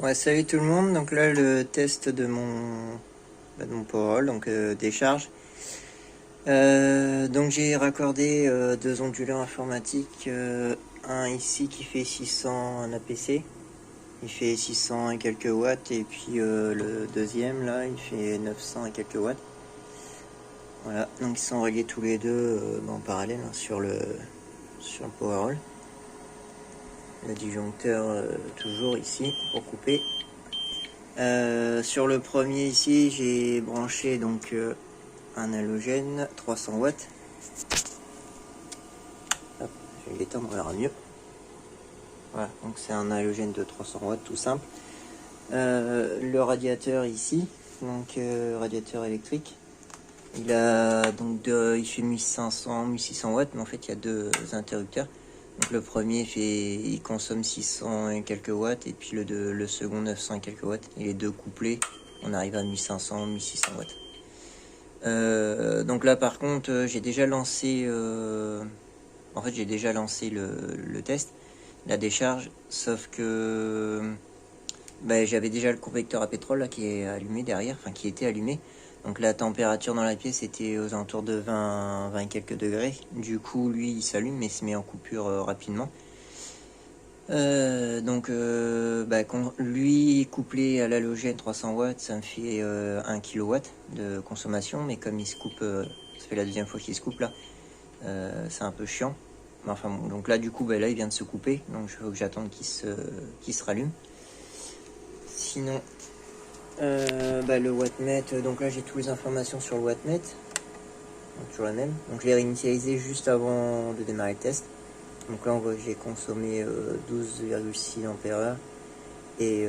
Ouais, salut tout le monde. Donc là, le test de mon Powerroll, donc décharge. Donc j'ai raccordé deux ondulants informatiques. Un ici qui fait 600, un APC. Il fait 600 et quelques watts. Et puis le deuxième là, il fait 900 et quelques watts. Voilà, donc ils sont reliés tous les deux en parallèle hein, sur le Powerroll. Le disjoncteur toujours ici pour couper. Sur le premier ici, j'ai branché donc un halogène 300 watts. Hop, je vais l'éteindre, on verra mieux. Voilà, donc c'est un halogène de 300 watts tout simple. Le radiateur ici, donc radiateur électrique, il fait 1500, 1600 watts, mais en fait il y a deux interrupteurs. Donc le premier il consomme 600 et quelques watts, et puis le second 900 et quelques watts. Et les deux couplés, on arrive à 1500, 1600 watts. Donc là par contre, j'ai déjà lancé, le test, la décharge, sauf que j'avais déjà le convecteur à pétrole là, qui est allumé derrière, enfin qui était allumé. Donc la température dans la pièce était aux alentours de 20 et quelques degrés. Du coup, lui, il s'allume mais il se met en coupure rapidement. Lui, couplé à l'halogène 300 watts, ça me fait 1 kW de consommation. Mais comme il se coupe, ça fait la deuxième fois qu'il se coupe là, c'est un peu chiant. Mais enfin bon, donc là du coup, là il vient de se couper. Donc il faut que j'attende qu'il se rallume. Sinon... le wattmètre, donc là j'ai toutes les informations sur le wattmètre, donc toujours la même. Donc je l'ai réinitialisé juste avant de démarrer le test. Donc là on voit que j'ai consommé 12,6 ampères et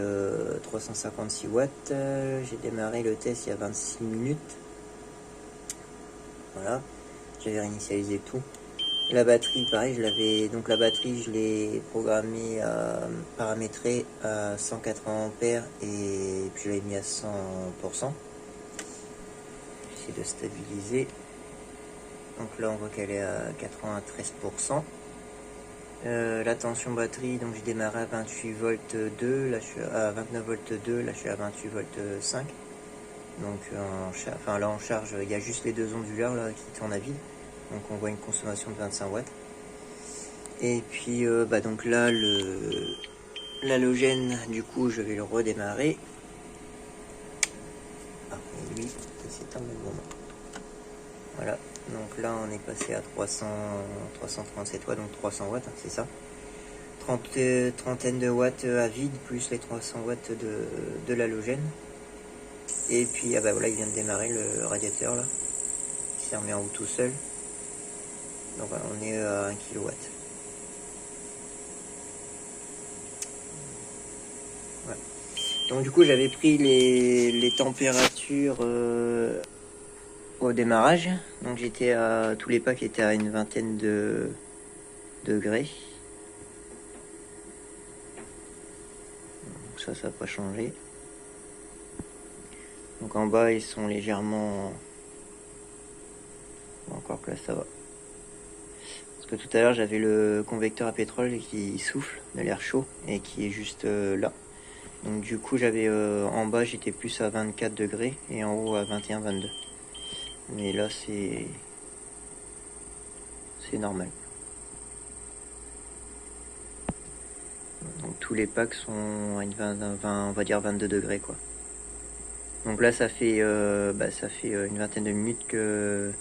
356 watts. J'ai démarré le test il y a 26 minutes. Voilà, j'avais réinitialisé tout. La batterie, pareil, la batterie, je l'ai programmée paramétrée à 180 ampères et puis je l'ai mis à 100%. J'essaie de stabiliser. Donc là, on voit qu'elle est à 93%. La tension batterie, donc j'ai démarré à 28 volts 2, là je suis à 29 volts 2, là je suis à 28 volts 5. Donc là en charge, il y a juste les deux onduleurs là qui tournent à vide. Donc on voit une consommation de 25 watts. Et puis donc là l'halogène, du coup je vais le redémarrer. Ah, et lui, c'est un bon moment. Voilà, donc là on est passé à 337 watts, donc 300 watts, hein, c'est ça. Trentaine de watts à vide, plus les 300 watts de l'halogène. Et puis voilà, il vient de démarrer le radiateur là. Il s'est remis en route tout seul. Donc voilà, on est à 1 kW. Voilà. Donc du coup j'avais pris les températures au démarrage. Donc j'étais à tous les packs étaient à une vingtaine de degrés. Donc ça n'a pas changé. Donc en bas ils sont légèrement... Encore que là ça va. Parce que tout à l'heure j'avais le convecteur à pétrole qui souffle de l'air chaud et qui est juste là. Donc du coup j'avais en bas j'étais plus à 24 degrés et en haut à 21-22. Mais là c'est normal. Donc tous les packs sont à une 20, on va dire 22 degrés quoi. Donc là ça fait une vingtaine de minutes que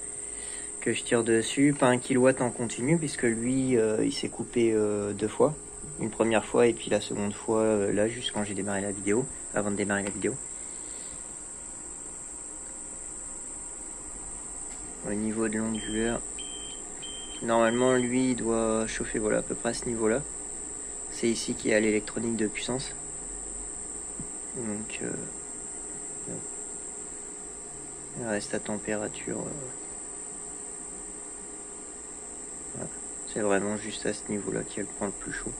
je tire dessus, pas 1 kW en continu puisque lui il s'est coupé deux fois. Une première fois et puis la seconde fois là juste quand j'ai démarré la vidéo, avant de démarrer la vidéo. Au niveau de l'onduleur, normalement lui il doit chauffer voilà à peu près à ce niveau là. C'est ici qu'il y a l'électronique de puissance. Donc il reste à température. Voilà. C'est vraiment juste à ce niveau là qu'il prend le plus chaud.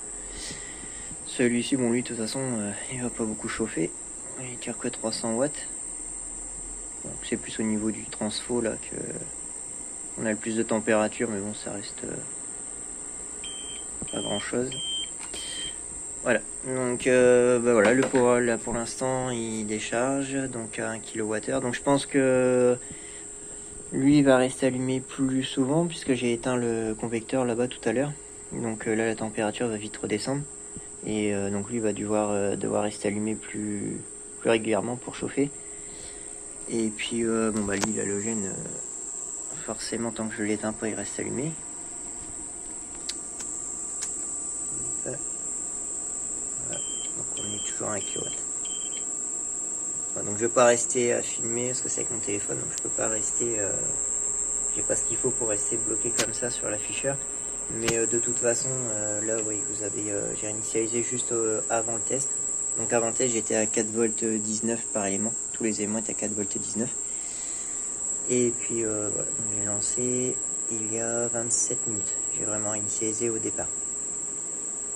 Celui-ci, bon lui de toute façon il va pas beaucoup chauffer. Il tire que 300 watts. Donc c'est plus au niveau du transfo là que on a le plus de température, mais bon ça reste pas grand chose. Voilà, donc voilà, le power là pour l'instant il décharge, donc à 1 kWh. Donc je pense que lui va rester allumé plus souvent puisque j'ai éteint le convecteur là-bas tout à l'heure. Donc là la température va vite redescendre. Et donc lui va devoir rester allumé plus régulièrement pour chauffer. Et puis bon bah lui l'halogène, forcément tant que je l'éteins pas il reste allumé. Voilà. Donc on est toujours à 1 kW. Voilà, donc je vais pas rester à filmer parce que c'est avec mon téléphone, donc je peux pas rester, j'ai pas ce qu'il faut pour rester bloqué comme ça sur l'afficheur. Mais de toute façon là oui vous avez, j'ai initialisé juste avant le test. Donc avant le test j'étais à 4,19 V par élément, tous les éléments étaient à 4,19 V. Et puis voilà, donc j'ai lancé il y a 27 minutes, j'ai vraiment initialisé au départ.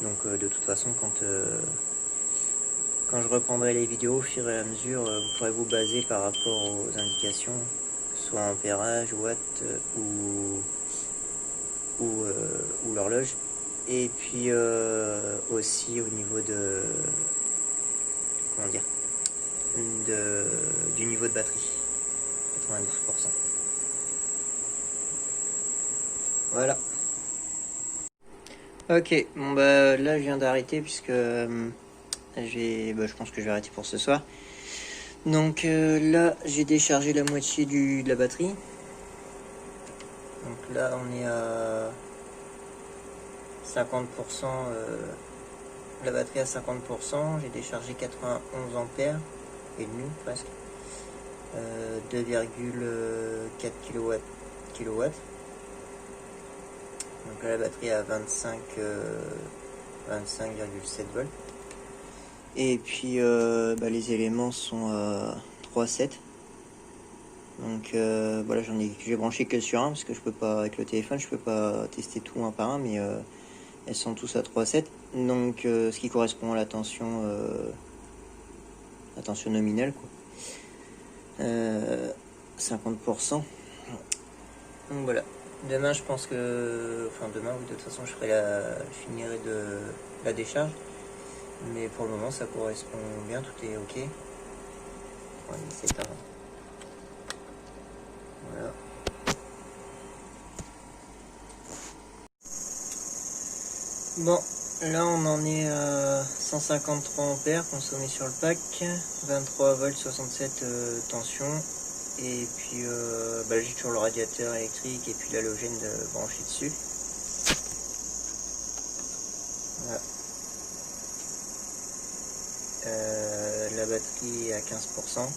Donc de toute façon quand je reprendrai les vidéos au fur et à mesure, vous pourrez vous baser par rapport aux indications, que ce soit ampérage, watt ou l'horloge. Et puis aussi au niveau de, comment dire, du niveau de batterie, 92%. Voilà. Ok, bon bah là je viens d'arrêter puisque je pense que je vais arrêter pour ce soir. Donc là j'ai déchargé la moitié de la batterie. Donc là on est à 50%, la batterie à 50%, j'ai déchargé 91 ampères et demi presque, 2,4 kW. Donc là la batterie à 25,7 volts. Et puis les éléments sont à 3,7. Donc voilà, j'ai branché que sur un parce que je peux pas, avec le téléphone je peux pas tester tout un par un, mais elles sont tous à 3,7. Donc ce qui correspond à la tension nominale quoi. 50%. Donc voilà. Demain je pense que, enfin demain oui, de toute façon je finirai de la décharge. Mais pour le moment ça correspond bien, tout est ok. Ouais, c'est pas. Voilà. Bon, là on en est à 153 ampères consommés sur le pack, 23 volts 67 tension, et puis j'ai toujours le radiateur électrique et puis l'halogène branché dessus. Voilà. La batterie est à 15%.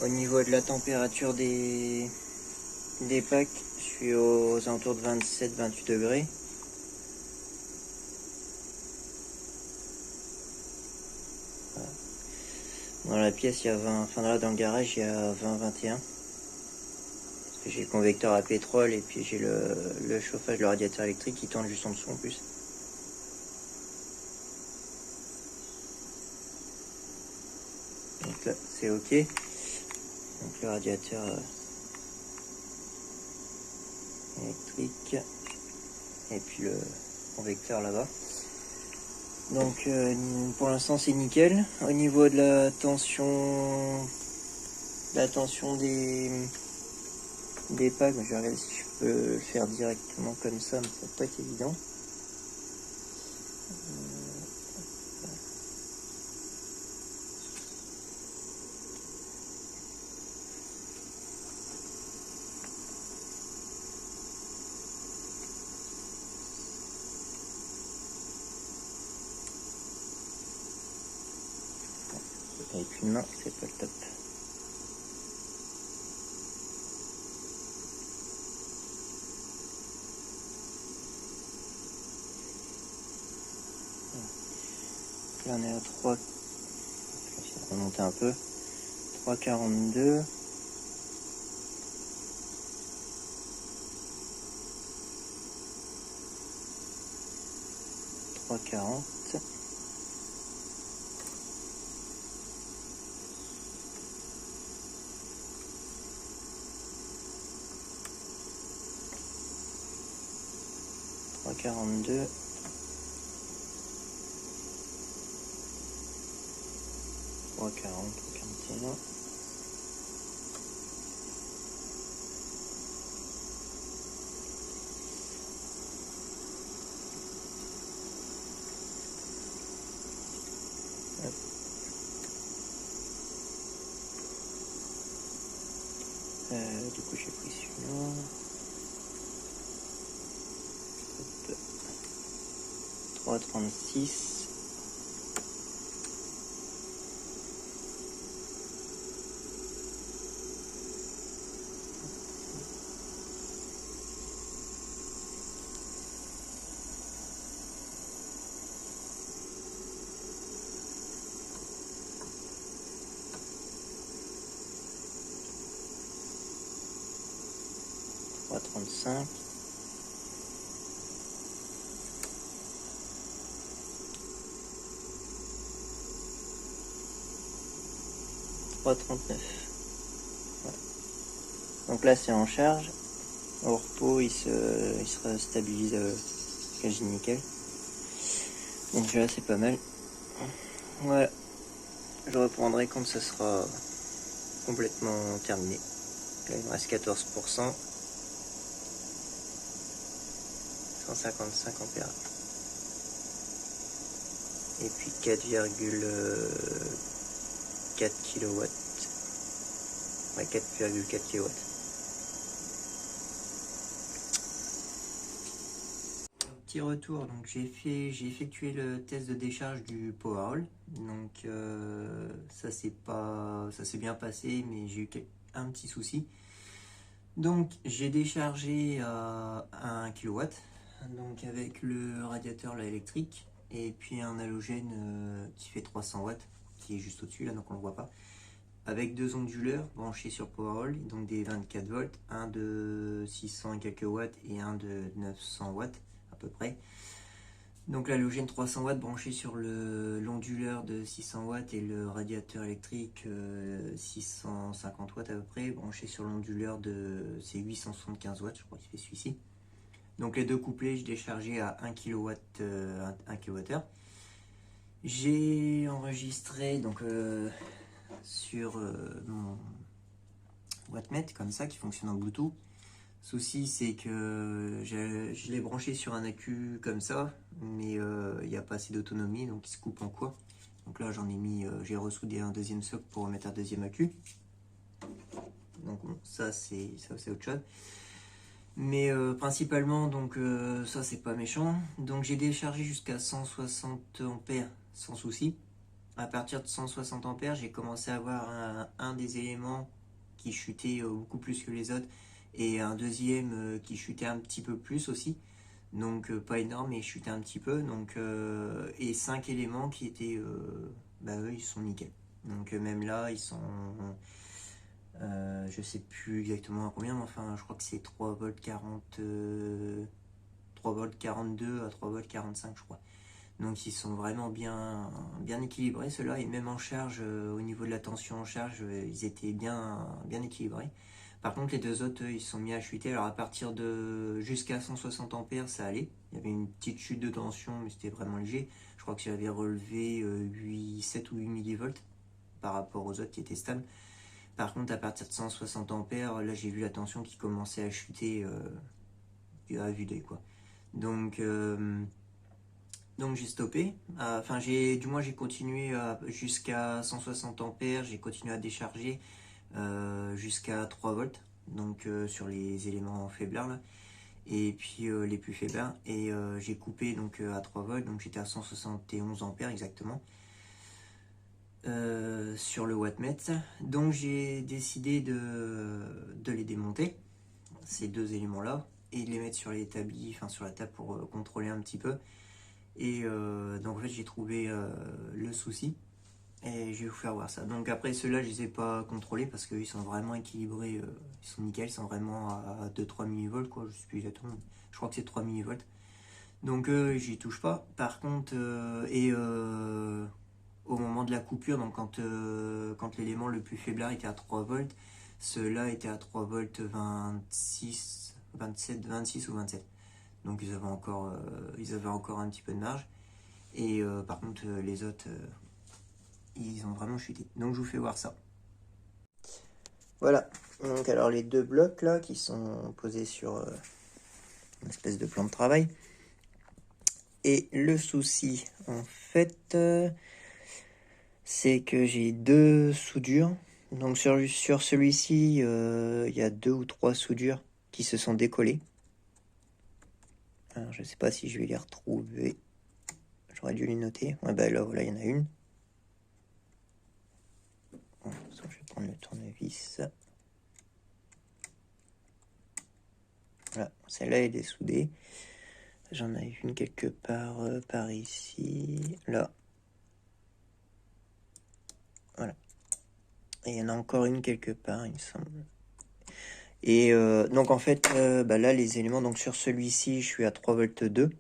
Au niveau de la température des packs, je suis aux alentours de 27-28 degrés. Voilà. Dans la pièce, il y a 20, enfin là dans le garage, il y a 20-21. Parce que j'ai le convecteur à pétrole et puis j'ai le chauffage, le radiateur électrique qui tourne juste en dessous en plus. Donc là, c'est ok. Donc le radiateur électrique et puis le convecteur là-bas. Donc pour l'instant c'est nickel. Au niveau de la tension des packs, je vais regarder si je peux le faire directement comme ça, mais ça va pas être évident. Avec une main, c'est pas le top. Là on est à 3, je vais remonter un peu, 3,42. 3,40. $3,42, 3,40, 3,41. Du coup j'ai pris celui-là. 3,36. Trois 35. Trois 39. Ouais. Donc là c'est en charge. Au repos il se stabilise quasi nickel. Donc là c'est pas mal. Voilà. Je reprendrai quand ça sera complètement terminé. Là il me reste 14%. 155 ampères. Et puis 4,4 kW. Ouais, 4,4 kW. Petit retour, donc j'ai effectué le test de décharge du Powerol. Donc ça s'est bien passé, mais j'ai eu un petit souci. Donc j'ai déchargé à 1 kW, donc avec le radiateur là, électrique, et puis un halogène qui fait 300 watts, qui est juste au-dessus là, donc on le voit pas, avec deux onduleurs branchés sur Powerol, donc des 24 volts, un de 600 et quelques watts et un de 900 watts à peu près. Donc l'halogène 300 watts branché sur l'onduleur de 600 watts et le radiateur électrique 650 watts à peu près, branché sur l'onduleur de 875 watts, je crois qu'il fait celui-ci. Donc les deux couplets, je déchargeais à 1 kW, 1 kWh. J'ai enregistré donc sur mon wattmètre comme ça qui fonctionne en Bluetooth. Souci c'est que je l'ai branché sur un accu comme ça, mais il n'y a pas assez d'autonomie, donc il se coupe en quoi. Donc là j'en ai mis, j'ai ressoudé un deuxième socle pour remettre un deuxième accu. Donc bon, ça c'est autre chose. Mais principalement donc ça c'est pas méchant. Donc j'ai déchargé jusqu'à 160 ampères sans souci. À partir de 160 ampères, j'ai commencé à avoir un des éléments qui chutait beaucoup plus que les autres et un deuxième qui chutait un petit peu plus aussi. Donc pas énorme, mais chutait un petit peu. Donc, et 5 éléments qui étaient, bah eux, ils sont nickel. Donc même là, ils sont, je sais plus exactement à combien, mais enfin, je crois que c'est 3 volts 40, 3 volts 42 à 3 volts 45, je crois. Donc ils sont vraiment bien équilibrés ceux-là, et même en charge, au niveau de la tension en charge, ils étaient bien équilibrés. Par contre les deux autres, ils sont mis à chuter. Alors à partir de jusqu'à 160 ampères ça allait, il y avait une petite chute de tension mais c'était vraiment léger. Je crois que j'avais relevé 7 ou 8 millivolts par rapport aux autres qui étaient stables. Par contre à partir de 160 ampères, là j'ai vu la tension qui commençait à chuter à vue d'œil quoi. Donc j'ai stoppé, enfin j'ai continué jusqu'à 160 ampères, j'ai continué à décharger jusqu'à 3 volts, donc sur les éléments faiblards là, et puis les plus faiblards, et j'ai coupé donc à 3 volts, donc j'étais à 171 ampères exactement sur le wattmètre. Donc j'ai décidé de les démonter, ces deux éléments là, et de les mettre sur l'établi, enfin sur la table pour contrôler un petit peu. Et donc en fait j'ai trouvé le souci et je vais vous faire voir ça. Donc après ceux-là je les ai pas contrôlés parce qu'ils sont vraiment équilibrés, ils sont nickel, ils sont vraiment à 2-3 millivolts quoi, je sais plus exactement, je crois que c'est 3 millivolts. Donc j'y touche pas. Par contre au moment de la coupure, donc quand l'élément le plus faiblard était à 3 volts, ceux-là étaient à 3 volts 26, 27, 26 ou 27. Donc ils avaient encore un petit peu de marge. Et par contre les autres ils ont vraiment chuté. Donc je vous fais voir ça. Voilà, donc alors les deux blocs là qui sont posés sur une espèce de plan de travail. Et le souci en fait, c'est que j'ai deux soudures. Donc sur celui-ci, il y a 2 ou 3 soudures qui se sont décollées. Alors, je sais pas si je vais les retrouver. J'aurais dû les noter. Ouais, bah là, voilà, il y en a une. Bon, je vais prendre le tournevis. Voilà, celle-là, elle est soudée. J'en ai une quelque part par ici. Là. Voilà. Et il y en a encore une quelque part, il me semble. Et donc en fait, bah là, les éléments, donc sur celui-ci, je suis à 3,2 V.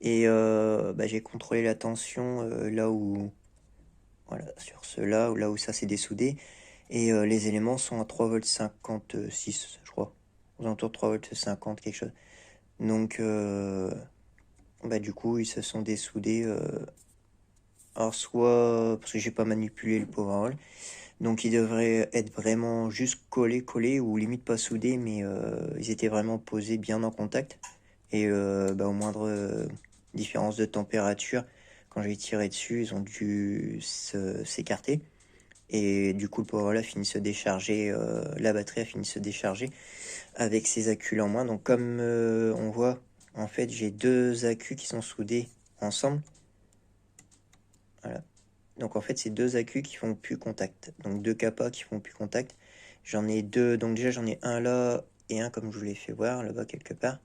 Et bah, j'ai contrôlé la tension là où, voilà, sur ceux-là, là où ça s'est dessoudé. Et les éléments sont à 3,56 V, je crois. Aux alentours de 3,50 V, quelque chose. Donc, bah, du coup, ils se sont dessoudés. Alors, soit parce que j'ai pas manipulé le powerroll. Donc, ils devraient être vraiment juste collés, ou limite pas soudés, mais ils étaient vraiment posés bien en contact. Et bah, au moindre différence de température, quand j'ai tiré dessus, ils ont dû s'écarter. Et du coup, le powerroll a fini de se décharger, la batterie a fini de se décharger avec ses accus en moins. Donc comme on voit, en fait, j'ai deux accus qui sont soudés ensemble. Voilà. Donc en fait, c'est deux accus qui font plus contact. Donc deux capas qui font plus contact. J'en ai deux. Donc déjà, j'en ai un là et un comme je vous l'ai fait voir là-bas quelque part.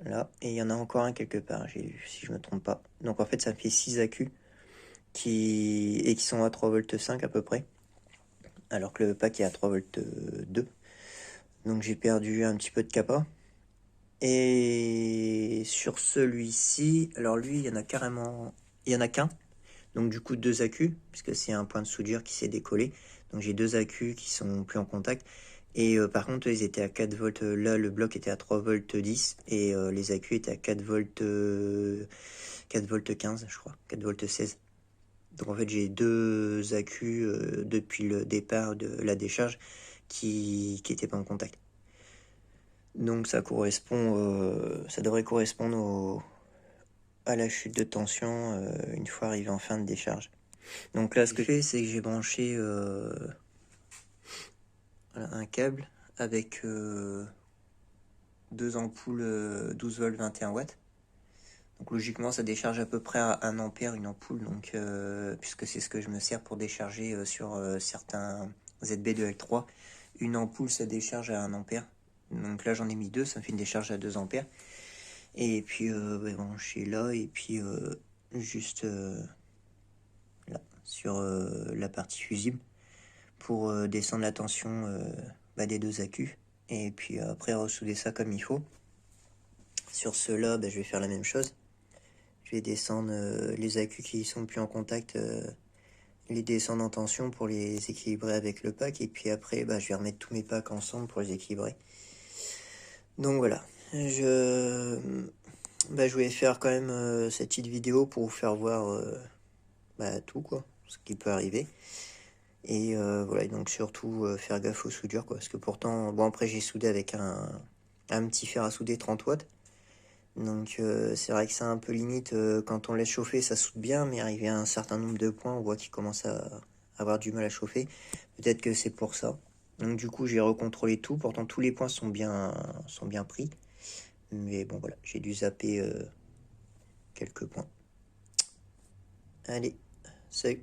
Là. Et il y en a encore un quelque part, j'ai vu, si je me trompe pas. Donc en fait, ça fait 6 accus qui sont à 3,5 V à peu près. Alors que le pack est à 3,2 V. Donc j'ai perdu un petit peu de capa. Et sur celui-ci, alors lui, il y en a carrément... Il y en a qu'un. Donc du coup, deux accus, puisque c'est un point de soudure qui s'est décollé. Donc j'ai deux accus qui sont plus en contact. Et par contre, ils étaient à 4 volts. Là, le bloc était à 3,10 V. Et les accus étaient à 4 volts, 4 volts 15, je crois. 4 volts 16. Donc en fait, j'ai deux accus depuis le départ de la décharge qui n'étaient pas en contact. Donc ça correspond, ça devrait correspondre à la chute de tension une fois arrivé en fin de décharge. Donc là, ce que j'ai fait, c'est que j'ai branché voilà, un câble avec deux ampoules 12 volts 21 watts. Donc logiquement, ça décharge à peu près à 1 ampère une ampoule, donc, puisque c'est ce que je me sers pour décharger sur certains ZB de L3. Une ampoule, ça décharge à 1 ampère. Donc là, j'en ai mis deux, ça me fait une décharge à 2 ampères. Et puis, brancher là, et puis juste là, sur la partie fusible, pour descendre la tension des deux accus. Et puis après, ressouder ça comme il faut. Sur ceux-là, je vais faire la même chose. Je vais descendre les accus qui sont plus en contact, les descendre en tension pour les équilibrer avec le pack. Et puis après, je vais remettre tous mes packs ensemble pour les équilibrer. Donc voilà, je voulais faire quand même cette petite vidéo pour vous faire voir tout, quoi, ce qui peut arriver. Et voilà, donc surtout faire gaffe aux soudures, quoi. Parce que pourtant, bon, après j'ai soudé avec un petit fer à souder 30 watts. Donc c'est vrai que c'est un peu limite, quand on laisse chauffer ça soude bien, mais arrivé à un certain nombre de points on voit qu'il commence à avoir du mal à chauffer. Peut-être que c'est pour ça. Donc du coup j'ai recontrôlé tout, pourtant tous les points sont bien pris. Mais bon voilà, j'ai dû zapper quelques points. Allez, salut.